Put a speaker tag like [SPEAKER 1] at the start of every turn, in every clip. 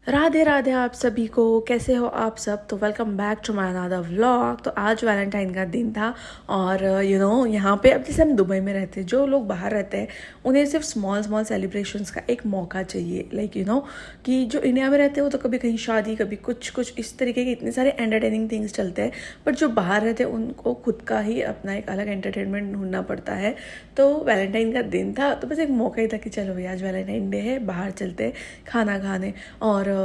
[SPEAKER 1] राधे राधे आप सभी को। कैसे हो आप सब? तो welcome back to my another vlog. तो आज वैलेंटाइन का दिन था और यहाँ पे अब जैसे हम दुबई में रहते हैं, जो लोग बाहर रहते हैं उन्हें सिर्फ स्मॉल स्मॉल सेलिब्रेशंस का एक मौका चाहिए। कि जो इंडिया में रहते हैं वो तो कभी कहीं शादी, कभी कुछ कुछ इस तरीके के इतने सारे एंटरटेनिंग थिंग्स चलते हैं, बट जो बाहर रहते हैं उनको खुद का ही अपना एक अलग एंटरटेनमेंट ढूंढना पड़ता है। तो वैलेंटाइन का दिन था तो बस एक मौका ही था कि चलो भैया आज वैलेंटाइन डे है, बाहर चलते हैं खाना खाने। और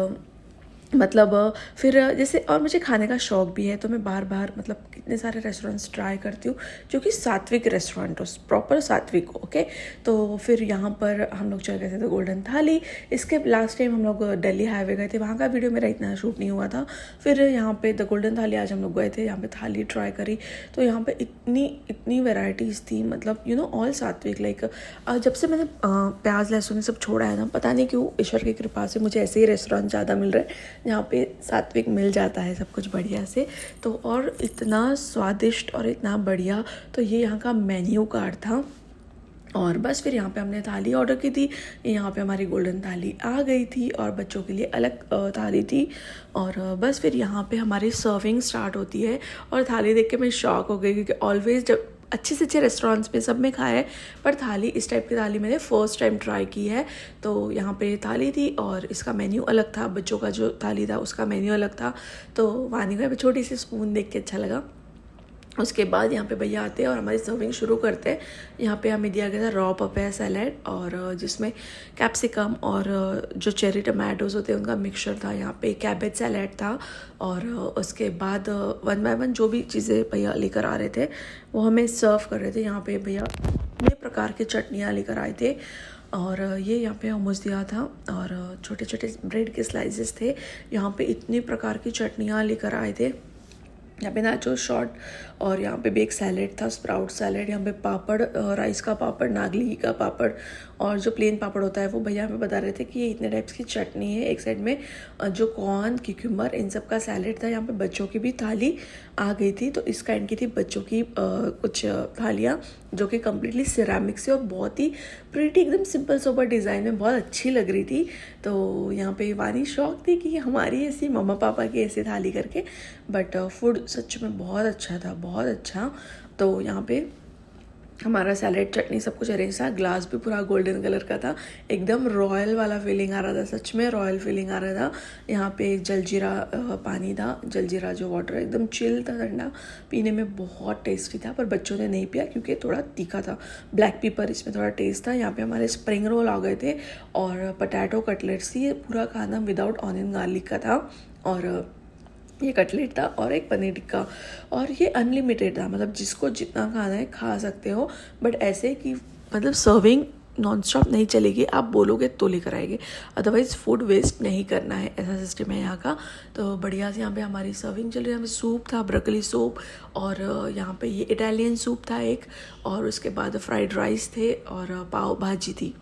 [SPEAKER 1] फिर जैसे और मुझे खाने का शौक़ भी है, तो मैं बार बार कितने सारे रेस्टोरेंट्स ट्राई करती हूँ जो कि सात्विक रेस्टोरेंट हो, प्रॉपर सात्विक। ओके, तो फिर यहाँ पर हम लोग चल गए थे तो गोल्डन थाली। इसके लास्ट टाइम हम लोग दिल्ली हाईवे गए थे, वहाँ का वीडियो मेरा इतना शूट नहीं हुआ था। फिर यहाँ पे द गोल्डन थाली आज हम लोग गए थे, यहाँ पे थाली ट्राई करी। तो यहाँ पे इतनी इतनी वेराइटीज़ थी, ऑल सात्विक। जब से मैंने प्याज लहसुन सब छोड़ा है ना, पता नहीं क्यों ईश्वर की कृपा से मुझे ऐसे ही रेस्टोरेंट ज़्यादा मिल रहे हैं जहाँ पे सात्विक मिल जाता है सब कुछ बढ़िया से। तो और इतना स्वादिष्ट और इतना बढ़िया। तो ये यहाँ का मेन्यू कार्ड था और बस फिर यहाँ पे हमने थाली ऑर्डर की थी। यहाँ पे हमारी गोल्डन थाली आ गई थी और बच्चों के लिए अलग थाली थी। और बस फिर यहाँ पे हमारी सर्विंग स्टार्ट होती है और थाली देख के मैं शॉक हो गई, क्योंकि ऑलवेज जब अच्छे से अच्छे रेस्टोरेंट्स पे सब में खाया है, पर थाली इस टाइप की थाली मैंने फर्स्ट टाइम ट्राई की है। तो यहाँ पे थाली थी और इसका मेन्यू अलग था, बच्चों का जो थाली था उसका मेन्यू अलग था। तो वानी को छोटी सी स्पून देख के अच्छा लगा। उसके बाद यहाँ पे भैया आते हैं और हमारी सर्विंग शुरू करते हैं। यहाँ पे हमें दिया गया था रॉ पपाया सैलेड, और जिसमें कैप्सिकम और जो चेरी टमाटोज होते हैं उनका मिक्सचर था। यहाँ पे कैबेज सैलेड था और उसके बाद वन बाय वन जो भी चीज़ें भैया लेकर आ रहे थे वो हमें सर्व कर रहे थे। यहाँ पे भैया नए प्रकार के चटनियाँ लेकर आए थे और ये यहाँ पे हमूस दिया था और छोटे छोटे ब्रेड के स्लाइसेस थे। यहाँ पे इतनी प्रकार की चटनियाँ लेकर आए थे। यहाँ पे नाचो शॉट और यहाँ पे भी एक सैलेड था, स्प्राउट सैलेड। यहाँ पे पापड़, राइस का पापड़, नागली का पापड़ और जो प्लेन पापड़ होता है वो भैया हमें बता रहे थे कि ये इतने टाइप्स की चटनी है। एक साइड में जो कॉर्न, क्यूक्यूम्बर, इन सब का सैलेड था। यहाँ पे बच्चों की भी थाली आ गई थी, तो इस काइंड की थी बच्चों की कुछ थालियाँ जो कि कम्प्लीटली सिरेमिक से और बहुत ही प्रिटी, एकदम सिंपल सोबर डिज़ाइन में बहुत अच्छी लग रही थी। तो यहाँ पे वानी शौक थी कि हमारी ऐसी मम्मा पापा की ऐसी थाली करके, बट फूड सच में बहुत अच्छा था, बहुत अच्छा। तो यहाँ पे हमारा सैलेड, चटनी सब कुछ अरेंज था। ग्लास भी पूरा गोल्डन कलर का था, एकदम रॉयल वाला फीलिंग आ रहा था, सच में रॉयल फीलिंग आ रहा था। यहाँ पे जलजीरा पानी था, जलजीरा जो वाटर एकदम चिल था, ठंडा, पीने में बहुत टेस्टी था, पर बच्चों ने नहीं पिया क्योंकि थोड़ा तीखा था। ब्लैक पेपर इसमें थोड़ा टेस्ट था। यहाँ पे हमारे स्प्रिंग रोल आ गए थे और पोटैटो कटलेट्स थी। ये पूरा खाना विदाउट ऑनियन गार्लिक का था और ये कटलेट था और एक पनीर टिक्का, और ये अनलिमिटेड था, जिसको जितना खाना है खा सकते हो। बट ऐसे कि सर्विंग नॉन स्टॉप नहीं चलेगी, आप बोलोगे तो लेकर आएंगे, अदरवाइज़ फूड वेस्ट नहीं करना है, ऐसा सिस्टम है यहाँ का। तो बढ़िया से यहाँ पे हमारी सर्विंग चल रही है। यहाँ पे सूप था, ब्रोकली सूप, और यहाँ पे ये इटालियन सूप था एक, और उसके बाद फ्राइड राइस थे और पाव भाजी थी।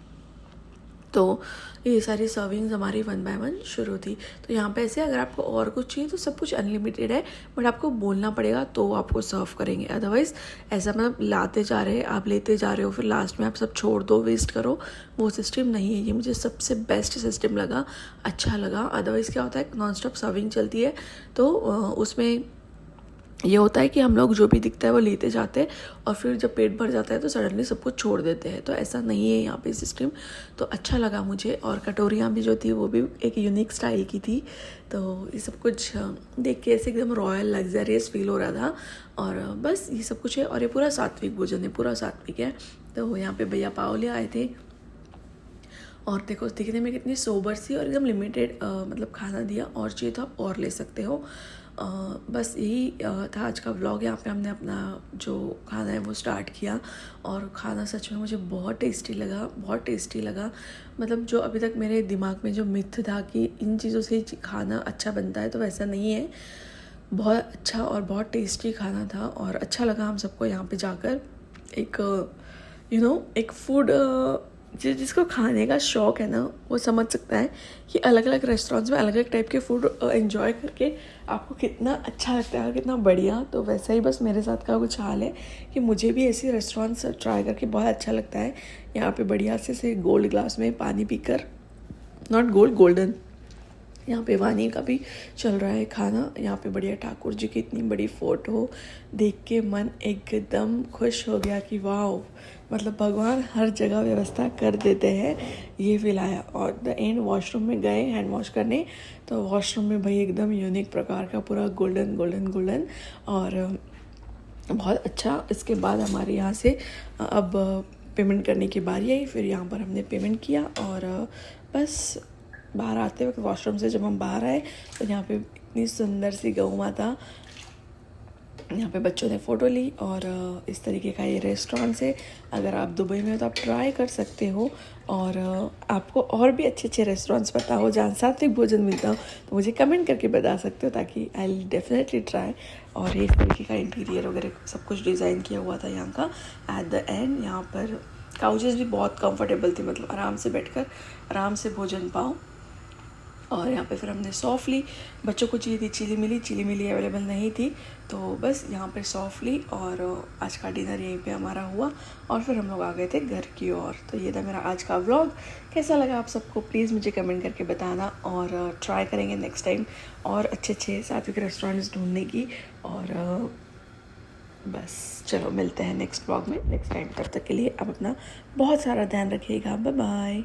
[SPEAKER 1] तो ये सारी सर्विंग्स हमारी वन बाय वन शुरू थी। तो यहाँ पे ऐसे अगर आपको और कुछ चाहिए तो सब कुछ अनलिमिटेड है, बट आपको बोलना पड़ेगा तो आपको सर्व करेंगे। अदरवाइज़ ऐसा लाते जा रहे हैं, आप लेते जा रहे हो, फिर लास्ट में आप सब छोड़ दो, वेस्ट करो, वो सिस्टम नहीं है। ये मुझे सबसे बेस्ट सिस्टम लगा, अच्छा लगा। अदरवाइज़ क्या होता है, नॉन स्टॉप सर्विंग चलती है तो उसमें ये होता है कि हम लोग जो भी दिखता है वो लेते जाते हैं और फिर जब पेट भर जाता है तो सडनली सब कुछ छोड़ देते हैं। तो ऐसा नहीं है यहाँ पे सिस्टम, तो अच्छा लगा मुझे। और कटोरियाँ भी जो थी वो भी एक यूनिक स्टाइल की थी। तो ये सब कुछ देख के ऐसे एकदम रॉयल लग्जरियस फील हो रहा था। और बस ये सब कुछ है और ये पूरा सात्विक भोजन है, पूरा सात्विक है। तो यहाँ पे भैया पाव ले आए थे और देखो दिखने में कितनी सोबर सी और एकदम लिमिटेड खाना दिया, और चाहिए तो आप और ले सकते हो। बस यही था आज का व्लॉग। यहाँ पे हमने अपना जो खाना है वो स्टार्ट किया और खाना सच में मुझे बहुत टेस्टी लगा, बहुत टेस्टी लगा। जो अभी तक मेरे दिमाग में जो मिथ था कि इन चीज़ों से खाना अच्छा बनता है, तो वैसा नहीं है। बहुत अच्छा और बहुत टेस्टी खाना था और अच्छा लगा हम सबको यहाँ पे जाकर। एक फूड जिसको खाने का शौक़ है ना, वो समझ सकता है कि अलग अलग रेस्टोरेंट्स में अलग अलग टाइप के फूड एंजॉय करके आपको कितना अच्छा लगता है, कितना बढ़िया। तो वैसा ही बस मेरे साथ का कुछ हाल है कि मुझे भी ऐसी रेस्टोरेंट्स ट्राई करके बहुत अच्छा लगता है। यहाँ पे बढ़िया से गोल्ड ग्लास में पानी पीकर, नॉट गोल्ड, गोल्डन यहाँ पे वानी का भी चल रहा है खाना। यहाँ पे बढ़िया ठाकुर जी की इतनी बड़ी फ़ोटो देख के मन एकदम खुश हो गया कि वाह, मतलब भगवान हर जगह व्यवस्था कर देते हैं, ये फील आया। और द एंड वॉशरूम में गए हैंड वॉश करने, तो वॉशरूम में भाई एकदम यूनिक प्रकार का पूरा गोल्डन गोल्डन गोल्डन और बहुत अच्छा। इसके बाद हमारे यहाँ से अब पेमेंट करने की बारी आई। फिर यहाँ पर हमने पेमेंट किया और बस बाहर आते वक्त वॉशरूम से जब हम बाहर आए तो यहाँ पे इतनी सुंदर सी गौ माता, यहाँ पे बच्चों ने फ़ोटो ली। और इस तरीके का ये रेस्टोरेंट है। अगर आप दुबई में हो तो आप ट्राई कर सकते हो। और आपको और भी अच्छे अच्छे रेस्टोरेंट्स पता हो जहाँ सात्विक भोजन मिलता हो तो मुझे कमेंट करके बता सकते हो, ताकि आई विल डेफिनेटली ट्राई। और इस तरीके का इंटीरियर वगैरह सब कुछ डिज़ाइन किया हुआ था यहाँ का। एट द एंड यहाँ पर काउचेस भी बहुत कंफर्टेबल थी, मतलब आराम से बैठकर आराम से भोजन पाओ। और यहाँ पे फिर हमने सौंफ ली, बच्चों को चाहिए थी चिली मिली अवेलेबल नहीं थी, तो बस यहाँ पे सौंफ ली। और आज का डिनर यहीं पे हमारा हुआ और फिर हम लोग आ गए थे घर की ओर। तो ये था मेरा आज का व्लॉग। कैसा लगा आप सबको प्लीज़ मुझे कमेंट करके बताना। और ट्राई करेंगे नेक्स्ट टाइम और अच्छे अच्छे सात्विक रेस्टोरेंट्स ढूंढने की। और बस चलो मिलते हैं नेक्स्ट व्लॉग में नेक्स्ट टाइम। तब तक के लिए आप अपना बहुत सारा ध्यान रखिएगा। Bye bye.